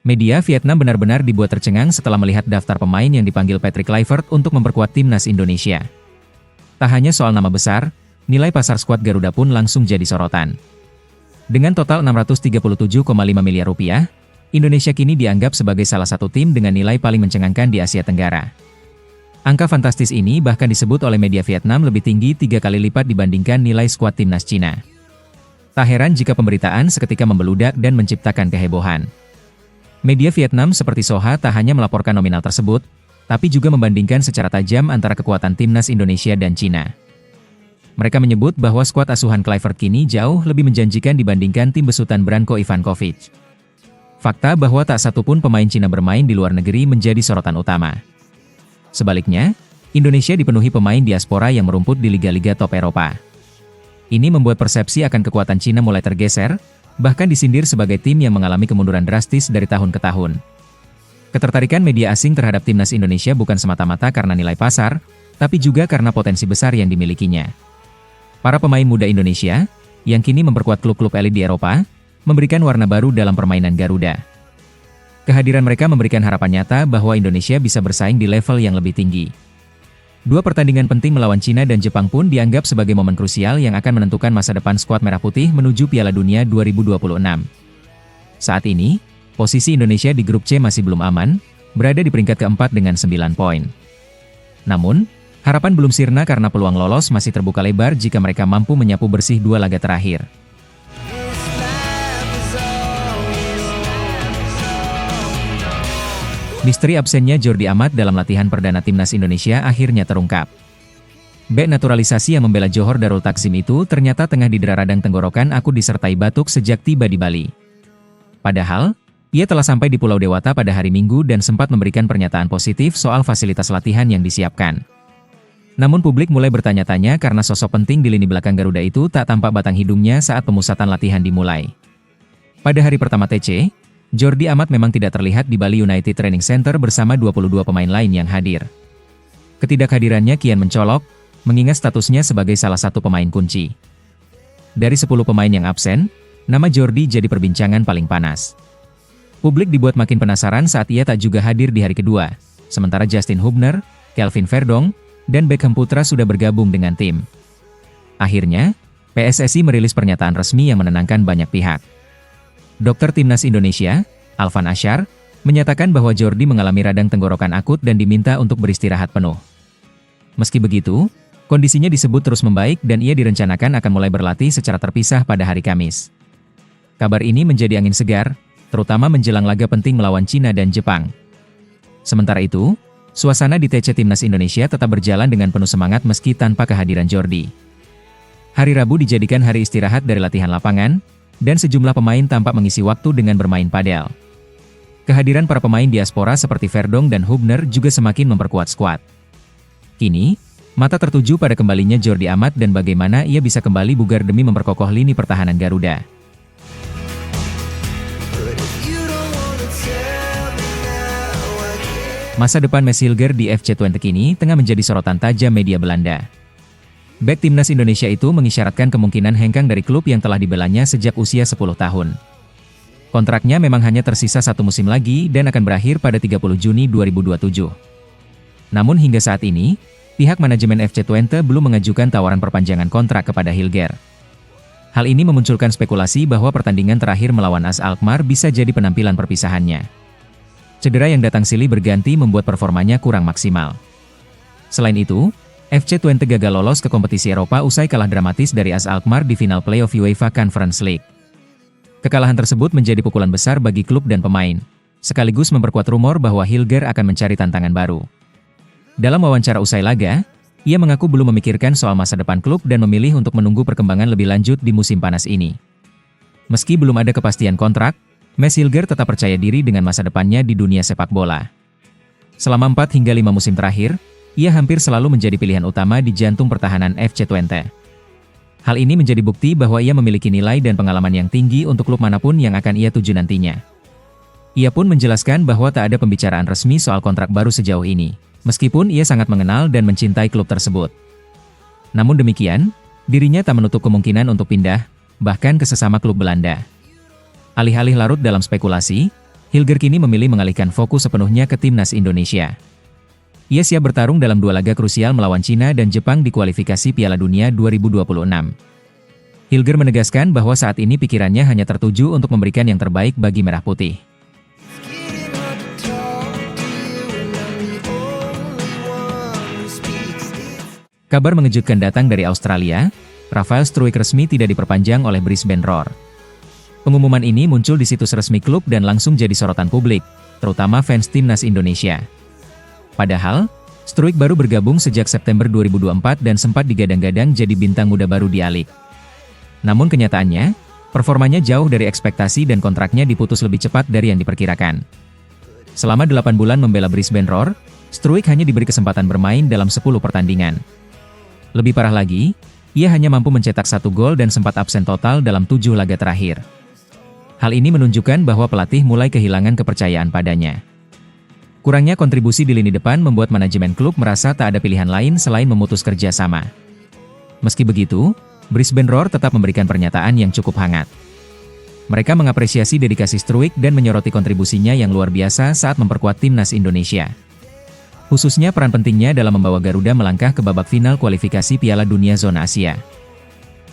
Media Vietnam benar-benar dibuat tercengang setelah melihat daftar pemain yang dipanggil Patrick Kluivert untuk memperkuat timnas Indonesia. Tak hanya soal nama besar, nilai pasar skuad Garuda pun langsung jadi sorotan. Dengan total 637,5 miliar rupiah, Indonesia kini dianggap sebagai salah satu tim dengan nilai paling mencengangkan di Asia Tenggara. Angka fantastis ini bahkan disebut oleh media Vietnam lebih tinggi 3 kali lipat dibandingkan nilai skuad timnas Cina. Tak heran jika pemberitaan seketika membeludak dan menciptakan kehebohan. Media Vietnam seperti Soha tak hanya melaporkan nominal tersebut, tapi juga membandingkan secara tajam antara kekuatan timnas Indonesia dan Cina. Mereka menyebut bahwa skuad asuhan Kluivert kini jauh lebih menjanjikan dibandingkan tim besutan Branko Ivankovic. Fakta bahwa tak satu pun pemain Cina bermain di luar negeri menjadi sorotan utama. Sebaliknya, Indonesia dipenuhi pemain diaspora yang merumput di liga-liga top Eropa. Ini membuat persepsi akan kekuatan Cina mulai tergeser, bahkan disindir sebagai tim yang mengalami kemunduran drastis dari tahun ke tahun. Ketertarikan media asing terhadap timnas Indonesia bukan semata-mata karena nilai pasar, tapi juga karena potensi besar yang dimilikinya. Para pemain muda Indonesia, yang kini memperkuat klub-klub elit di Eropa, memberikan warna baru dalam permainan Garuda. Kehadiran mereka memberikan harapan nyata bahwa Indonesia bisa bersaing di level yang lebih tinggi. Dua pertandingan penting melawan Cina dan Jepang pun dianggap sebagai momen krusial yang akan menentukan masa depan skuad Merah Putih menuju Piala Dunia 2026. Saat ini, posisi Indonesia di grup C masih belum aman, berada di peringkat keempat dengan 9 poin. Namun, harapan belum sirna karena peluang lolos masih terbuka lebar jika mereka mampu menyapu bersih 2 laga terakhir. Misteri absennya Jordi Amat dalam latihan perdana timnas Indonesia akhirnya terungkap. Bek naturalisasi yang membela Johor Darul Takzim itu ternyata tengah didera radang tenggorokan akut disertai batuk sejak tiba di Bali. Padahal, ia telah sampai di Pulau Dewata pada hari Minggu dan sempat memberikan pernyataan positif soal fasilitas latihan yang disiapkan. Namun publik mulai bertanya-tanya karena sosok penting di lini belakang Garuda itu tak tampak batang hidungnya saat pemusatan latihan dimulai. Pada hari pertama TC, Jordi Amat memang tidak terlihat di Bali United Training Center bersama 22 pemain lain yang hadir. Ketidakhadirannya kian mencolok, mengingat statusnya sebagai salah satu pemain kunci. Dari 10 pemain yang absen, nama Jordi jadi perbincangan paling panas. Publik dibuat makin penasaran saat ia tak juga hadir di hari kedua, sementara Justin Hubner, Kelvin Verdong, dan Beckham Putra sudah bergabung dengan tim. Akhirnya, PSSI merilis pernyataan resmi yang menenangkan banyak pihak. Dokter Timnas Indonesia, Alvan Ashar, menyatakan bahwa Jordi mengalami radang tenggorokan akut dan diminta untuk beristirahat penuh. Meski begitu, kondisinya disebut terus membaik dan ia direncanakan akan mulai berlatih secara terpisah pada hari Kamis. Kabar ini menjadi angin segar, terutama menjelang laga penting melawan Cina dan Jepang. Sementara itu, suasana di TC Timnas Indonesia tetap berjalan dengan penuh semangat meski tanpa kehadiran Jordi. Hari Rabu dijadikan hari istirahat dari latihan lapangan, dan sejumlah pemain tampak mengisi waktu dengan bermain padel. Kehadiran para pemain diaspora seperti Verdong dan Hubner juga semakin memperkuat skuad. Kini, mata tertuju pada kembalinya Jordi Amat dan bagaimana ia bisa kembali bugar demi memperkokoh lini pertahanan Garuda. Masa depan Mads Hilger di FC Twente kini tengah menjadi sorotan tajam media Belanda. Bek timnas Indonesia itu mengisyaratkan kemungkinan hengkang dari klub yang telah dibelanya sejak usia 10 tahun. Kontraknya memang hanya tersisa 1 musim lagi dan akan berakhir pada 30 Juni 2027. Namun hingga saat ini, pihak manajemen FC Twente belum mengajukan tawaran perpanjangan kontrak kepada Hilger. Hal ini memunculkan spekulasi bahwa pertandingan terakhir melawan AS Alkmaar bisa jadi penampilan perpisahannya. Cedera yang datang silih berganti membuat performanya kurang maksimal. Selain itu, FC Twente gagal lolos ke kompetisi Eropa usai kalah dramatis dari AS Alkmaar di final playoff UEFA Conference League. Kekalahan tersebut menjadi pukulan besar bagi klub dan pemain, sekaligus memperkuat rumor bahwa Hilger akan mencari tantangan baru. Dalam wawancara usai laga, ia mengaku belum memikirkan soal masa depan klub dan memilih untuk menunggu perkembangan lebih lanjut di musim panas ini. Meski belum ada kepastian kontrak, Mads Hilger tetap percaya diri dengan masa depannya di dunia sepak bola. Selama 4 hingga 5 musim terakhir, ia hampir selalu menjadi pilihan utama di jantung pertahanan FC Twente. Hal ini menjadi bukti bahwa ia memiliki nilai dan pengalaman yang tinggi untuk klub manapun yang akan ia tuju nantinya. Ia pun menjelaskan bahwa tak ada pembicaraan resmi soal kontrak baru sejauh ini, meskipun ia sangat mengenal dan mencintai klub tersebut. Namun demikian, dirinya tak menutup kemungkinan untuk pindah, bahkan ke sesama klub Belanda. Alih-alih larut dalam spekulasi, Hilger kini memilih mengalihkan fokus sepenuhnya ke timnas Indonesia. Ia siap bertarung dalam 2 laga krusial melawan Cina dan Jepang di kualifikasi Piala Dunia 2026. Hilger menegaskan bahwa saat ini pikirannya hanya tertuju untuk memberikan yang terbaik bagi Merah Putih. Kabar mengejutkan datang dari Australia, Rafael Struijk resmi tidak diperpanjang oleh Brisbane Roar. Pengumuman ini muncul di situs resmi klub dan langsung jadi sorotan publik, terutama fans timnas Indonesia. Padahal, Struijk baru bergabung sejak September 2024 dan sempat digadang-gadang jadi bintang muda baru di A-League. Namun kenyataannya, performanya jauh dari ekspektasi dan kontraknya diputus lebih cepat dari yang diperkirakan. Selama 8 bulan membela Brisbane Roar, Struijk hanya diberi kesempatan bermain dalam 10 pertandingan. Lebih parah lagi, ia hanya mampu mencetak 1 gol dan sempat absen total dalam 7 laga terakhir. Hal ini menunjukkan bahwa pelatih mulai kehilangan kepercayaan padanya. Kurangnya kontribusi di lini depan membuat manajemen klub merasa tak ada pilihan lain selain memutus kerja sama. Meski begitu, Brisbane Roar tetap memberikan pernyataan yang cukup hangat. Mereka mengapresiasi dedikasi Struijk dan menyoroti kontribusinya yang luar biasa saat memperkuat timnas Indonesia. Khususnya peran pentingnya dalam membawa Garuda melangkah ke babak final kualifikasi Piala Dunia Zona Asia.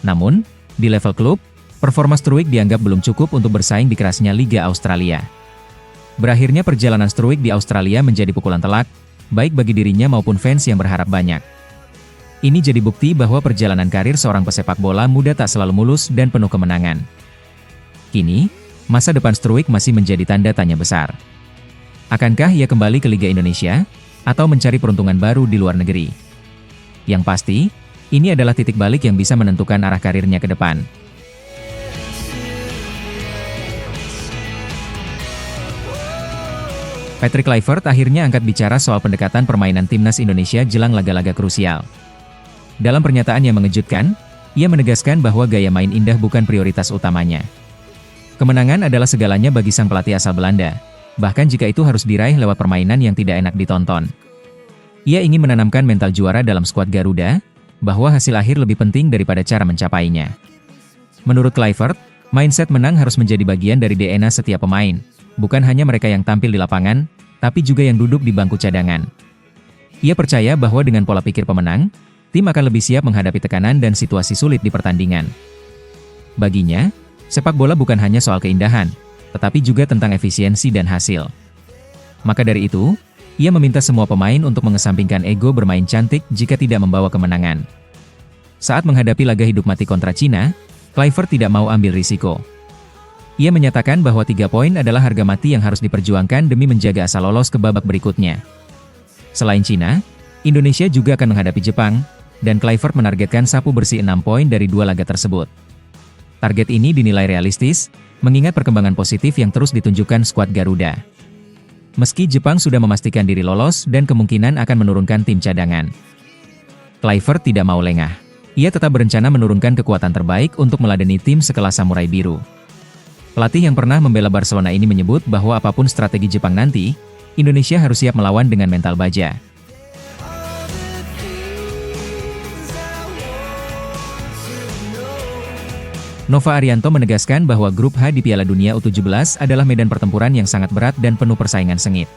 Namun, di level klub, performa Struijk dianggap belum cukup untuk bersaing di kerasnya Liga Australia. Berakhirnya perjalanan Struijk di Australia menjadi pukulan telak, baik bagi dirinya maupun fans yang berharap banyak. Ini jadi bukti bahwa perjalanan karir seorang pesepak bola muda tak selalu mulus dan penuh kemenangan. Kini, masa depan Struijk masih menjadi tanda tanya besar. Akankah ia kembali ke Liga Indonesia, atau mencari peruntungan baru di luar negeri? Yang pasti, ini adalah titik balik yang bisa menentukan arah karirnya ke depan. Patrick Kluivert akhirnya angkat bicara soal pendekatan permainan timnas Indonesia jelang laga-laga krusial. Dalam pernyataan yang mengejutkan, ia menegaskan bahwa gaya main indah bukan prioritas utamanya. Kemenangan adalah segalanya bagi sang pelatih asal Belanda, bahkan jika itu harus diraih lewat permainan yang tidak enak ditonton. Ia ingin menanamkan mental juara dalam skuad Garuda, bahwa hasil akhir lebih penting daripada cara mencapainya. Menurut Kluivert, mindset menang harus menjadi bagian dari DNA setiap pemain, bukan hanya mereka yang tampil di lapangan, tapi juga yang duduk di bangku cadangan. Ia percaya bahwa dengan pola pikir pemenang, tim akan lebih siap menghadapi tekanan dan situasi sulit di pertandingan. Baginya, sepak bola bukan hanya soal keindahan, tetapi juga tentang efisiensi dan hasil. Maka dari itu, ia meminta semua pemain untuk mengesampingkan ego bermain cantik jika tidak membawa kemenangan. Saat menghadapi laga hidup mati kontra Cina, Kluivert tidak mau ambil risiko. Ia menyatakan bahwa 3 poin adalah harga mati yang harus diperjuangkan demi menjaga asa lolos ke babak berikutnya. Selain Cina, Indonesia juga akan menghadapi Jepang, dan Kluivert menargetkan sapu bersih 6 poin dari 2 laga tersebut. Target ini dinilai realistis, mengingat perkembangan positif yang terus ditunjukkan skuad Garuda. Meski Jepang sudah memastikan diri lolos dan kemungkinan akan menurunkan tim cadangan, Kluivert tidak mau lengah. Ia tetap berencana menurunkan kekuatan terbaik untuk meladeni tim sekelas Samurai Biru. Pelatih yang pernah membela Barcelona ini menyebut bahwa apapun strategi Jepang nanti, Indonesia harus siap melawan dengan mental baja. Nova Arianto menegaskan bahwa Grup H di Piala Dunia U17 adalah medan pertempuran yang sangat berat dan penuh persaingan sengit.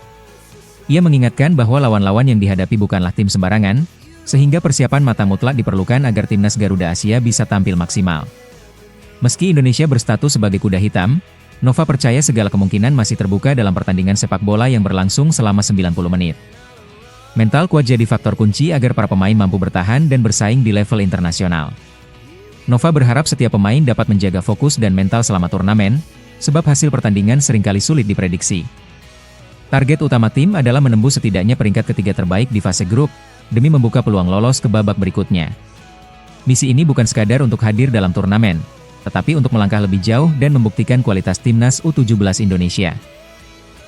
Ia mengingatkan bahwa lawan-lawan yang dihadapi bukanlah tim sembarangan, sehingga persiapan matang mutlak diperlukan agar timnas Garuda Asia bisa tampil maksimal. Meski Indonesia berstatus sebagai kuda hitam, Nova percaya segala kemungkinan masih terbuka dalam pertandingan sepak bola yang berlangsung selama 90 menit. Mental kuat jadi faktor kunci agar para pemain mampu bertahan dan bersaing di level internasional. Nova berharap setiap pemain dapat menjaga fokus dan mental selama turnamen, sebab hasil pertandingan seringkali sulit diprediksi. Target utama tim adalah menembus setidaknya peringkat ketiga terbaik di fase grup, demi membuka peluang lolos ke babak berikutnya. Misi ini bukan sekadar untuk hadir dalam turnamen, tetapi untuk melangkah lebih jauh dan membuktikan kualitas timnas U17 Indonesia.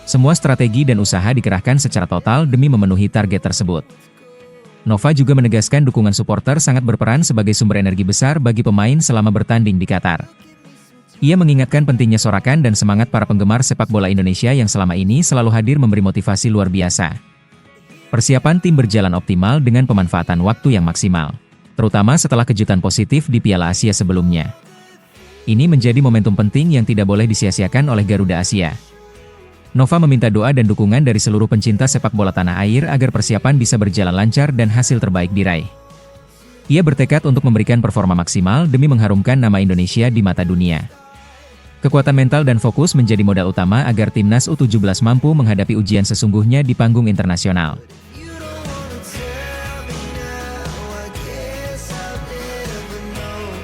Semua strategi dan usaha dikerahkan secara total demi memenuhi target tersebut. Nova juga menegaskan dukungan supporter sangat berperan sebagai sumber energi besar bagi pemain selama bertanding di Qatar. Ia mengingatkan pentingnya sorakan dan semangat para penggemar sepak bola Indonesia yang selama ini selalu hadir memberi motivasi luar biasa. Persiapan tim berjalan optimal dengan pemanfaatan waktu yang maksimal, terutama setelah kejutan positif di Piala Asia sebelumnya. Ini menjadi momentum penting yang tidak boleh disia-siakan oleh Garuda Asia. Nova meminta doa dan dukungan dari seluruh pencinta sepak bola tanah air agar persiapan bisa berjalan lancar dan hasil terbaik diraih. Ia bertekad untuk memberikan performa maksimal demi mengharumkan nama Indonesia di mata dunia. Kekuatan mental dan fokus menjadi modal utama agar timnas U17 mampu menghadapi ujian sesungguhnya di panggung internasional.